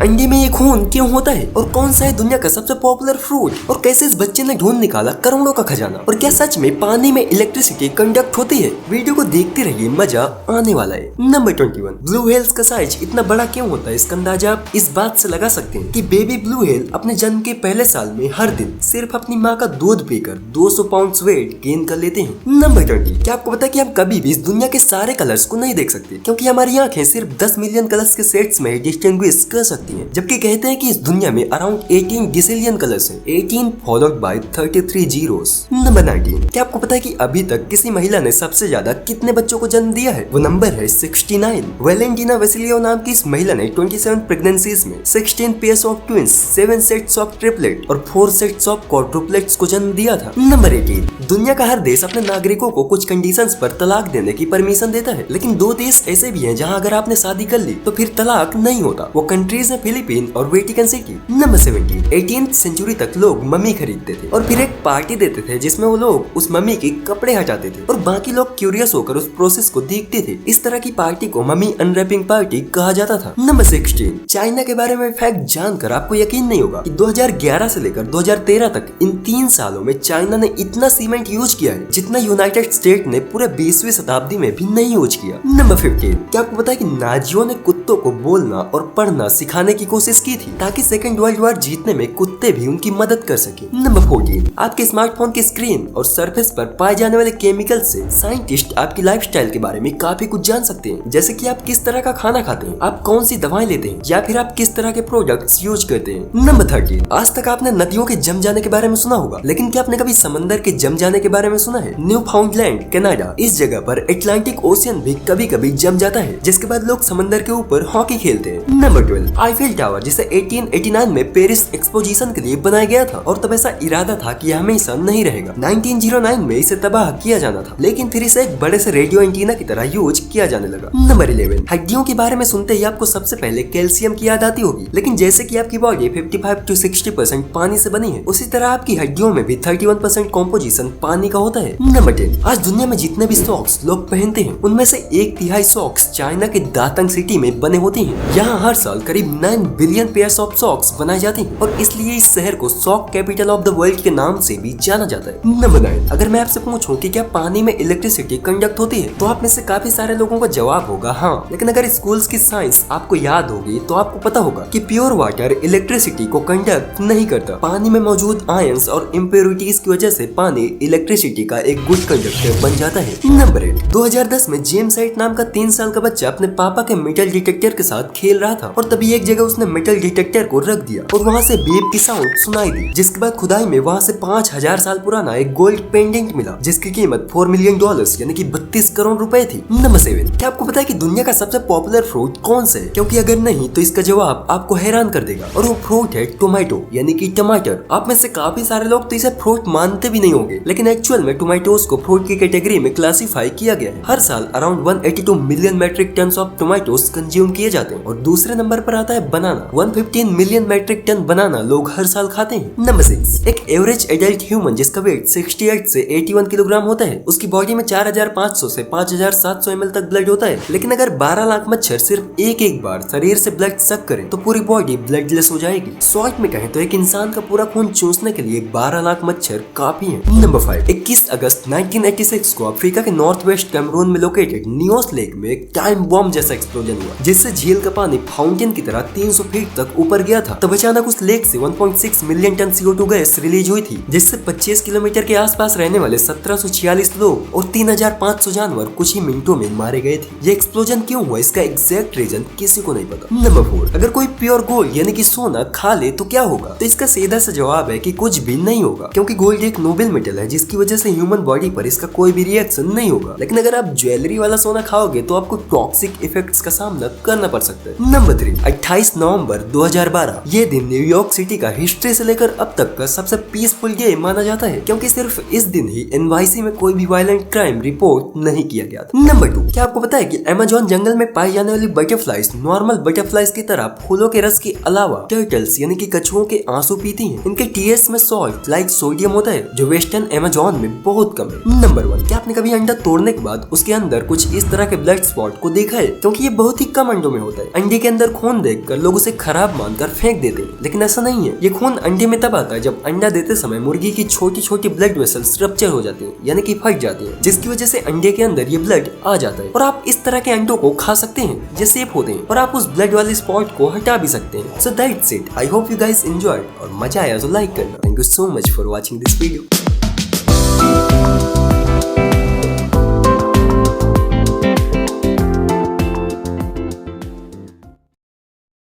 अंडे में ये खून क्यों होता है और कौन सा है दुनिया का सबसे पॉपुलर फ्रूट और कैसे इस बच्चे ने ढूंढ निकाला करोड़ों का खजाना और क्या सच में पानी में इलेक्ट्रिसिटी कंडक्ट होती है। वीडियो को देखते रहिए, मजा आने वाला है। नंबर 21, ब्लू व्हेल्स का साइज इतना बड़ा क्यों होता है? इसका अंदाजा आप इस बात से लगा सकते हैं कि बेबी ब्लू व्हेल अपने जन्म के पहले साल में हर दिन सिर्फ अपनी माँ का दूध पीकर 200 पाउंड वेट गेन कर लेते हैं। नंबर 20, क्या आपको पता है कि हम कभी भी इस दुनिया के सारे कलर्स को नहीं देख सकते क्योंकि हमारी आंखें सिर्फ 10 मिलियन कलर्स के सेट्स में डिस्टिंग्विश कर सकती हैं, जबकि कहते हैं कि इस दुनिया में अराउंड 18 डिसिलियन कलर्स हैं, 18 फॉलोड बाय 33 जीरोस। नंबर 19, क्या आपको पता है कि अभी तक किसी महिला ने सबसे ज्यादा कितने बच्चों को जन्म दिया है? वो नंबर है 69। वेलेंटिना वेसिलियो नाम की इस महिला ने 27 प्रेगनेंसीज में 16 pairs of twins, 7 sets of triplet और 4 सेट्स ऑफ क्वाड्रुप्लेट्स को जन्म दिया था। नंबर 18, दुनिया का हर देश अपने नागरिकों को कुछ कंडीशंस पर तलाक देने की परमिशन देता है, लेकिन 2 देश ऐसे भी हैं जहां अगर आपने शादी कर ली तो फिर तलाक नहीं होता। वो कंट्रीज है फिलीपीन और Vatican city. Number 17, 18th century तक लोग मम्मी खरीदते थे और फिर एक पार्टी देते थे जिसमें वो लोग उस मम्मी के कपड़े हटाते थे और बाकी लोग क्यूरियस होकर उस प्रोसेस को देखते थे। इस तरह की पार्टी को मम्मी अनरैपिंग पार्टी कहा जाता था। नंबर 16, चाइना के बारे में फैक्ट जानकर आपको यकीन नहीं होगा कि 2011 से लेकर 2013 तक इन 3 सालों में चाइना ने इतना सीमेंट यूज किया है जितना यूनाइटेड स्टेट ने पूरे 20वीं शताब्दी में भी नहीं यूज किया। नंबर 15, क्या आपको पता है कि नाजियों ने कुत्तों को बोलना और पढ़ना सिखाने की कोशिश की थी ताकि सेकेंड वर्ल्ड वॉर जीतने में कुत्ते भी उनकी मदद कर सके। नंबर 14, आपके स्मार्टफोन की स्क्रीन और सरफेस पर पाए जाने वाले केमिकल से साइंटिस्ट आपकी लाइफस्टाइल के बारे में काफी कुछ जान सकते हैं, जैसे कि आप किस तरह का खाना खाते हैं, आप कौन सी दवाएं लेते हैं या फिर आप किस तरह के प्रोडक्ट्स यूज करते हैं। नंबर 13, आज तक आपने नदियों के जम जाने के बारे में सुना होगा, लेकिन क्या आपने कभी समंदर के जम जाने के बारे में सुना है? न्यू फाउंडलैंड कनाडा, इस जगह पर अटलांटिक ओशियन भी कभी कभी जम जाता है, जिसके बाद लोग समंदर के ऊपर हॉकी खेलते हैं। नंबर 12, आईफेल टावर जिसे 1889 में पेरिस एक्सपोजिशन के लिए बनाया गया था और तब ऐसा इरादा था कि हमेशा नहीं रहेगा। 1909 में इसे तबाह किया जाना था, लेकिन फिर इसे एक बड़े से रेडियो एंटीना की तरह यूज किया जाने लगा। नंबर 11, हड्डियों के बारे में सुनते ही आपको सबसे पहले कैल्शियम की याद आती होगी, लेकिन जैसे कि आपकी बॉडी 55 to 60% पानी से बनी है, उसी तरह आपकी हड्डियों में भी 31% कॉम्पोजिशन पानी का होता है। नंबर 10, आज दुनिया में जितने भी सॉक्स लोग पहनते हैं उनमें से 1/3 सॉक्स चाइना के दातंग सिटी में बने होते हैं। यहाँ हर साल करीब 9 बिलियन पेयर्स ऑफ सॉक्स बनाए जाते हैं और इसलिए इस शहर को sock capital of the world के नाम से भी जाना जाता है। नंबर 9, अगर मैं आपसे पूछूं कि क्या पानी में इलेक्ट्रिसिटी कंडक्ट होती है तो आप में से काफी सारे लोगों का जवाब होगा हाँ, लेकिन अगर स्कूल्स की साइंस आपको याद होगी तो आपको पता होगा कि प्योर वाटर इलेक्ट्रिसिटी को कंडक्ट नहीं करता। पानी में मौजूद आयंस और इम्प्योरिटीज की वजह से पानी इलेक्ट्रिसिटी का एक गुड कंडक्टर बन जाता है। नंबर 8, 2010 में जेम्स हाइट नाम का 3 साल का बच्चा अपने पापा के मेटल डिटेक्टर के साथ खेल रहा था और तभी एक जगह उसने मेटल डिटेक्टर को रख दिया और वहाँ से बेब की साउंड सुनाई दी, जिसके बाद खुदाई में वहाँ से 5000 साल पुराना एक गोल्ड पेंडेंट मिला जिसकी कीमत $4 मिलियन यानी कि 32 करोड़ रुपए थी। नंबर 7, क्या आपको पता है कि दुनिया का सबसे पॉपुलर फ्रूट कौन सा है? क्योंकि अगर नहीं तो इसका जवाब आपको हैरान कर देगा और वो फ्रूट है टोमेटो यानी कि टमाटर। आप में से काफी सारे लोग तो इसे फ्रूट मानते भी नहीं होंगे, लेकिन एक्चुअल में टोमेटोज को फ्रूट की कैटेगरी में क्लासिफाई किया गया है। हर साल around 182 million metric ton of tomatoes consume किए जाते हैं और दूसरे नंबर पर आता है banana. 115 million metric ton banana लोग हर साल खाते हैं। नंबर 6, एक एवरेज एडल्ट ह्यूमन जिसका वेट 68 से 81 किलोग्राम होता है, उसकी बॉडी में 4500 से 5700 ml तक ब्लड होता है, लेकिन अगर 12 लाख मच्छर सिर्फ एक बार शरीर से ब्लड सक करें तो पूरी बॉडी ब्लडलेस हो जाएगी। शॉर्ट में कहें तो एक इंसान का पूरा खून चूसने के लिए 12 लाख मच्छर काफी हैं। नंबर 5, 21 अगस्त 1986 को अफ्रीका के नॉर्थ वेस्ट कैमरून में लोकेटेड नियोस लेक में एक टाइम बॉम्ब जैसा एक्सप्लोजन हुआ, जिससे झील का पानी फाउंटेन की तरह 300 फीट तक ऊपर गया था। तब अचानक उस लेक से 1.6 million ton CO2 gas release हुई थी, जिससे 25 किलोमीटर के आसपास रहने वाले 1746 लोग और 3500 जानवर कुछ ही मिनटों में मारे गए थे। ये एक्सप्लोजन क्यों हुआ इसका एग्जैक्ट रीजन किसी को नहीं पता। नंबर 4, अगर कोई प्योर गोल्ड यानी कि सोना खा ले तो क्या होगा? तो इसका सीधा सा जवाब है कि कुछ भी नहीं होगा, क्योंकि गोल्ड एक नोबल मेटल है जिसकी वजह से ह्यूमन बॉडी पर इसका कोई भी रिएक्शन नहीं होगा। लेकिन अगर आप ज्वेलरी वाला सोना खाओगे तो आपको टॉक्सिक इफेक्ट्स का सामना करना पड़ सकता है। नंबर 3, 28 नवंबर 2012, ये दिन न्यूयॉर्क सिटी का हिस्ट्री से लेकर अब तक का सबसे पीसफुल डे माना जाता है, क्योंकि सिर्फ इस दिन ही NYC में कोई भी वायलेंट क्राइम रिपोर्ट नहीं किया गया था। नंबर 2, क्या आपको पता है कि अमेज़न जंगल में पाई जाने वाली बटरफ्लाइज नॉर्मल बटरफ्लाइज की तरह फूलों के रस के अलावा टर्टल्स यानी कि कछुओं के आंसू पीती हैं। इनके टीएस में सॉल्ट लाइक सोडियम होता है जो वेस्टर्न अमेज़न में बहुत कम है। नंबर 1, क्या आपने कभी अंडा तोड़ने के बाद उसके अंदर कुछ इस तरह के ब्लड स्पॉट को देखा है? क्योंकि ये बहुत ही कम अंडों में होता है। अंडे के अंदर खून देखकर देखकर लोग उसे खराब मानकर फेंक देते हैं, लेकिन ऐसा नहीं है। ये खून अंडे में तब आता है जब अंडा देते समय मुर्गी की छोटी छोटी ब्लड वेसल्स रप्चर हो जाती हैं, यानी कि फट जाती हैं, जिसकी वजह से अंडे के अंदर ये ब्लड आ जाता है और आप इस तरह के अंडों को खा सकते हैं। ये सेफ होते हैं और आप उस ब्लड वाले स्पॉट को हटा भी सकते हैं। So that's it. I hope you guys enjoyed और मजा आया तो लाइक करना। Thank you so much for watching this video.